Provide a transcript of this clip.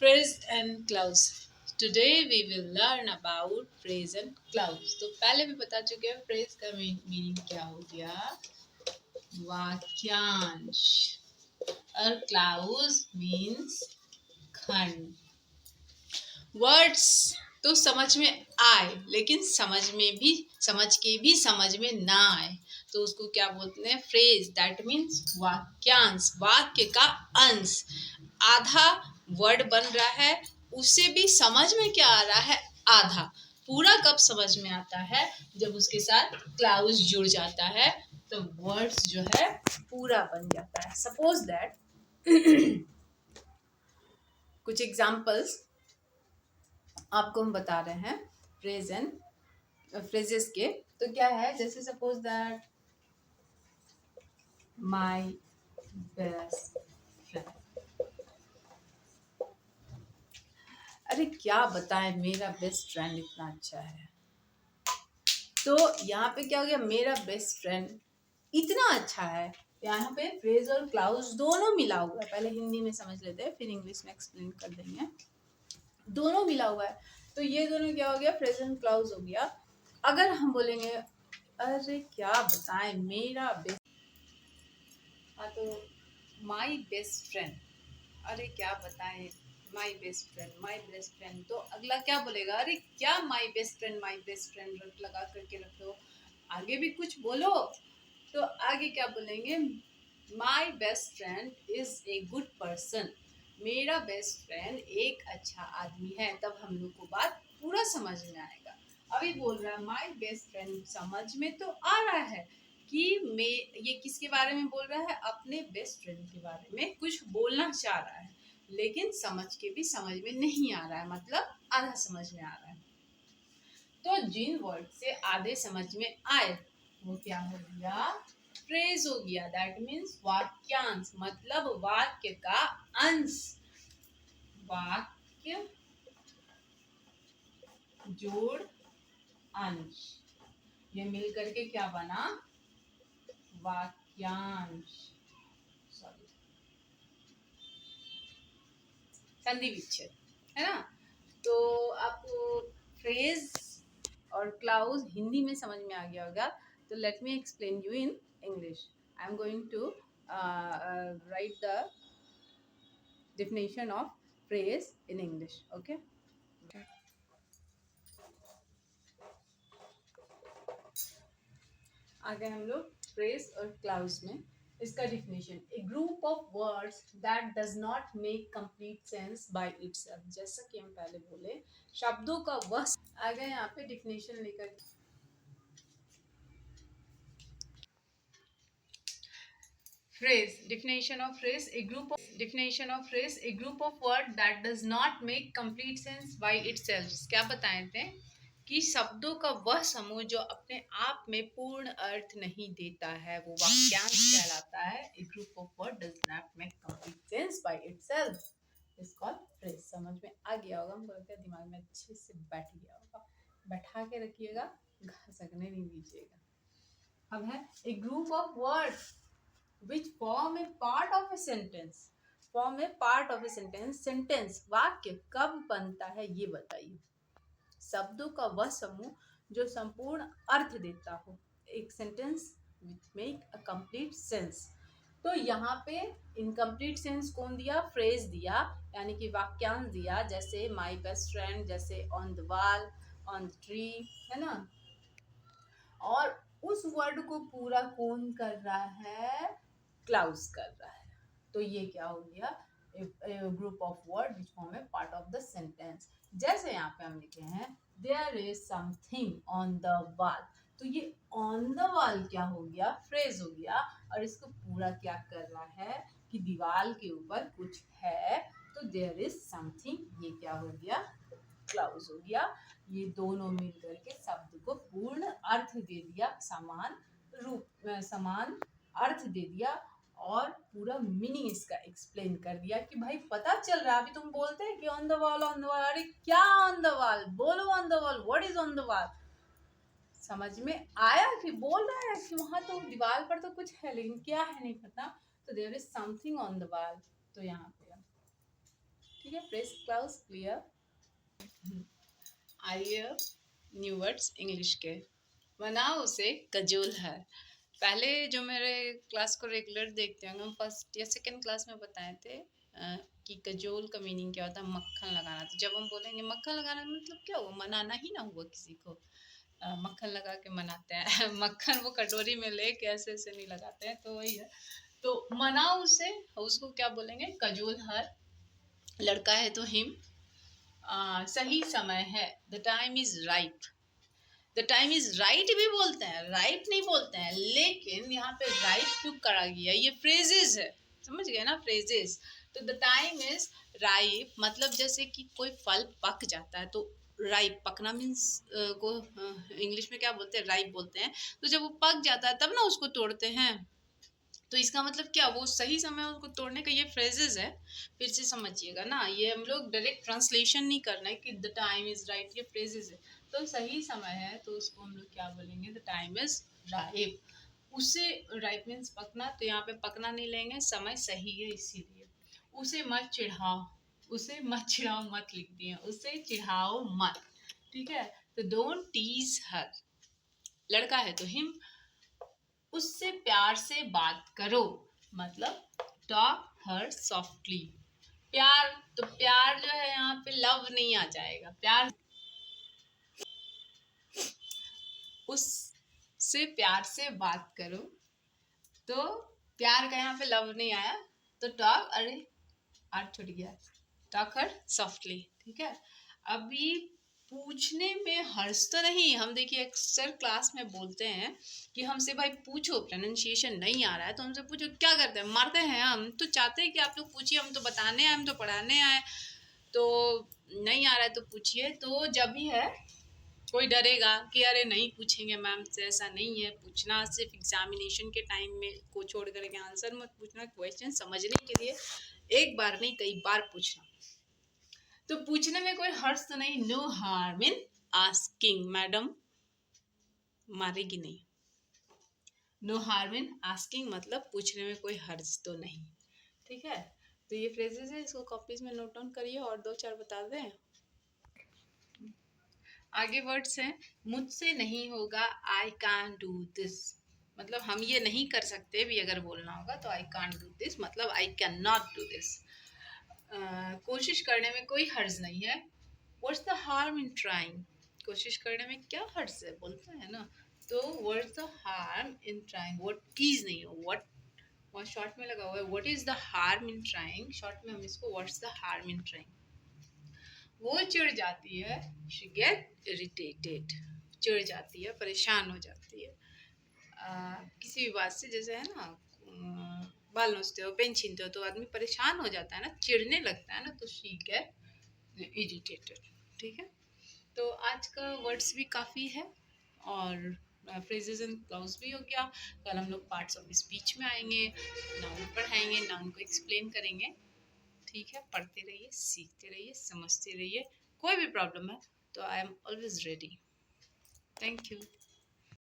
Phrase and clause. Today we will learn about phrase and clause. तो पहले भी बता चुके हैं phrase का मीनिंग क्या हो गया, वाक्यांश, और clause means खंड. वर्ड्स तो समझ में आए, लेकिन समझ के भी समझ में ना आए तो उसको क्या बोलते हैं, फ्रेज. दैट मीन्स वाक्यांश, वाक्य का अंश. आधा वर्ड बन रहा है, उसे भी समझ में क्या आ रहा है, आधा. पूरा कब समझ में आता है, जब उसके साथ क्लाउज जुड़ जाता है तो वर्ड्स जो है पूरा बन जाता है. सपोज दैट कुछ एग्जाम्पल्स आपको हम बता रहे हैं फ्रेज एंड फ्रेजेस के. तो क्या है, जैसे suppose that my best friend. अरे क्या बताएं, मेरा बेस्ट फ्रेंड इतना अच्छा है. तो यहाँ पे क्या हो गया, मेरा बेस्ट फ्रेंड इतना अच्छा है. यहाँ पे फ्रेज और क्लाउज दोनों मिला हुआ है. पहले हिंदी में समझ लेते हैं, फिर इंग्लिश में एक्सप्लेन कर देंगे. दोनों मिला हुआ है, तो ये दोनों क्या हो गया, फ्रेज एंड क्लाउज हो गया. अगर हम बोलेंगे अरे क्या बताएं मेरा बेस्ट, हाँ तो माई बेस्ट फ्रेंड, अरे क्या बताएं माई बेस्ट फ्रेंड, तो अगला क्या बोलेगा, अरे क्या माई बेस्ट फ्रेंड लगा करके रखो, आगे भी कुछ बोलो. तो आगे क्या बोलेंगे, my best friend is a good person, मेरा बेस्ट फ्रेंड एक अच्छा आदमी है. तब हम लोग को बात पूरा समझ में आएगा. अभी बोल रहा है माई बेस्ट फ्रेंड, समझ में तो आ रहा है कि मैं ये किसके बारे में बोल रहा है, अपने बेस्ट फ्रेंड के बारे में कुछ बोलना चाह रहा है, लेकिन समझ के भी समझ में नहीं आ रहा है, मतलब आधा समझ में आ रहा है. तो जिन वर्ड से आधे समझ में आए वो क्या हो गया, फ्रेज हो गया. दैट मीन्स वाक्यांश, मतलब वाक्य का अंश. वाक्य जोड़ अंश, ये मिल करके क्या बना, वाक्यांश. सॉरी, संधि विच्छेद है ना. तो आपको फ्रेज और क्लाउज हिंदी में समझ में आ गया होगा. तो let me explain you in English. I am going to write the definition of phrase in English. Okay. आ गए हम लोग फ्रेज और क्लाउज में. इसका definition, a group of words that does not make complete sense by itself. जैसा कि हम पहले बोले, शब्दों का वह. आ गए यहाँ पे डिफिनेशन लेकर. Phrase. Definition of phrase, a group of word that does not make complete sense by itself. क्या बताए थे कि शब्दों का वह समूह जो अपने आप में पूर्ण अर्थ नहीं देता है वो वाक्यांश कहलाता है. A group of word does not make complete sense by itself is called phrase. समझ में आ गया होगा, हमको लगता है दिमाग में अच्छे से बैठ गया होगा. बैठा के रखिएगा, घसकने नहीं दीजिएगा. अब है a group of words which form a part of a sentence. Sentence, वाक्य कब बनता है ये बताइए. शब्दों का वह समूह जो संपूर्ण अर्थ देता हो. एक sentence which make a complete sense. तो यहाँ पे इनकम्प्लीट सेंस कौन दिया, फ्रेज दिया, यानी कि वाक्यांश दिया. जैसे माई बेस्ट फ्रेंड, जैसे on the wall, on the tree, है ना. और उस वर्ड को पूरा कौन कर रहा है, क्लाउज कर रहा है. तो ये क्या हो गया, group of word which form a part of the sentence. जैसे यहाँ पे हम लिखे हैं there is something on the wall. तो ये ऑन द वॉल क्या हो गया, फ्रेज हो गया. और इसको पूरा क्या कर रहा है कि दीवार के ऊपर कुछ है. तो देयर इज समथिंग, ये क्या हो गया, क्लाउज हो गया. ये दोनों मिलकर के शब्द को पूर्ण अर्थ दे दिया, समान रूप समान अर्थ दे दिया, और पूरा मीनिंग इसका एक्सप्लेन कर दिया कि भाई पता चल रहा है. अभी तुम बोलते हैं कि on the wall, on the wall, अरे क्या ऑन द वॉल, बोलो on the wall, what is on the wall. समझ में आया कि बोल रहा है कि वहां तो दीवार पर तो कुछ है, लेकिन क्या है नहीं पता. तो there is something on the wall. तो यहाँ पे ठीक है, प्रेस क्लाउज क्लियर। आइए न्यू वर्ड्स इंग्लिश के। बनाओ उसे कजोल है। पहले जो मेरे क्लास को रेगुलर देखते होंगे, हम फर्स्ट या सेकंड क्लास में बताए थे कि कजोल का मीनिंग क्या होता है, मक्खन लगाना। तो जब हम बोलेंगे मक्खन लगाना मतलब क्या हुआ, मनाना ही ना हुआ किसी को। मक्खन लगा के मनाते हैं मक्खन वो कटोरी में ले के ऐसे ऐसे नहीं लगाते हैं, तो वही है। तो मनाओ उसे, उसको क्या बोलेंगे, कजोल हर। लड़का है तो हिम। सही समय है, the time is right. The time is right भी बोलते हैं, राइट नहीं बोलते हैं, लेकिन यहाँ पे राइट क्यों करा गया, ये फ्रेजेस है, समझ गए ना, फ्रेजेस। तो द टाइम इज राइप, मतलब जैसे कि कोई फल पक जाता है तो राइप, पकना मीन्स को इंग्लिश में क्या बोलते हैं, राइप बोलते हैं। तो जब वो पक जाता है तब ना उसको तोड़ते हैं। तो इसका मतलब क्या, वो सही समय उसको तोड़ने का, ये फ्रेजेस है। फिर से समझिएगा ना, ये हम लोग डायरेक्ट ट्रांसलेशन नहीं करना है कि द टाइम इज राइट, ये फ्रेजेस है। तो सही समय है तो उसको हम लोग क्या बोलेंगे, द टाइम इज राइप। उसे राइप मीन्स पकना, तो यहाँ पे पकना नहीं लेंगे, समय सही है इसीलिए। उसे मत चिढ़ाओ, उसे मत चिढ़ाओ मत लिख दिए, उसे चिढ़ाओ मत, ठीक है। तो डोंट टीज हर। लड़का है तो हिम। उससे प्यार से बात करो, मतलब टॉक हर सॉफ्टली। प्यार, तो प्यार जो है यहाँ पे लव नहीं आ जाएगा, प्यार। उससे प्यार से बात करो, तो प्यार का यहाँ पे लव नहीं आया, तो टॉक, अरे आर्ट छूट गया, टॉक हर सॉफ्टली, ठीक है। अभी पूछने में हर्ष तो नहीं, हम देखिए अक्सर क्लास में बोलते हैं कि हमसे भाई पूछो, प्रोनाउंसिएशन नहीं आ रहा है तो हमसे पूछो, क्या करते हैं, मारते हैं। हम तो चाहते हैं कि आप लोग पूछिए, हम तो बताने आए, हम तो पढ़ाने आए। तो नहीं आ रहा है तो पूछिए। तो जब भी है कोई डरेगा कि अरे नहीं पूछेंगे मैम से, ऐसा नहीं है। पूछना सिर्फ एग्जामिनेशन के टाइम में को छोड़ करके आंसर मत पूछना, क्वेश्चन समझने के लिए एक बार नहीं कई बार पूछना। तो पूछने में कोई हर्ष तो नहीं, no harm in asking, madam मारेगी नहीं। नो हार्म इन आस्किंग मतलब पूछने में कोई हर्ज तो नहीं, ठीक है। तो ये फ्रेजेस है, इसको कॉपीज में नोट डाउन करिए और दो चार बता दें। आगे वर्ड्स हैं, मुझसे नहीं होगा, आई कैन डू दिस, मतलब हम ये नहीं कर सकते भी अगर बोलना होगा तो आई कैन डू दिस, मतलब I can not do this. कोशिश करने में कोई हर्ज नहीं है, what's the harm in trying, कोशिश करने में क्या हर्ज है, बोलते हैं ना। तो what's the harm in trying, what is नहीं हो, व्हाट वहाँ शॉर्ट में लगा हुआ है, what is the harm in trying, short में हम इसको what's the harm in trying. वो चिढ़ जाती है, शी गेट इरिटेटेड, चिढ़ जाती है, परेशान हो जाती है किसी भी बात से। जैसे है ना, बाल नोचते हो, पेन छीनते हो तो आदमी परेशान हो जाता है ना, चिढ़ने लगता है ना, तो शी गेट इरिटेटेड, ठीक है। तो आज का वर्ड्स भी काफ़ी है और फ्रेजेस एंड क्लाउज भी हो गया। कल हम लोग पार्ट्स ऑफ स्पीच में आएंगे, नाउन पढ़ाएंगे, नाउन को एक्सप्लेन करेंगे, ठीक है। पढ़ते रहिए, सीखते रहिए, समझते रहिए। कोई भी प्रॉब्लम है तो I am always ready. Thank you.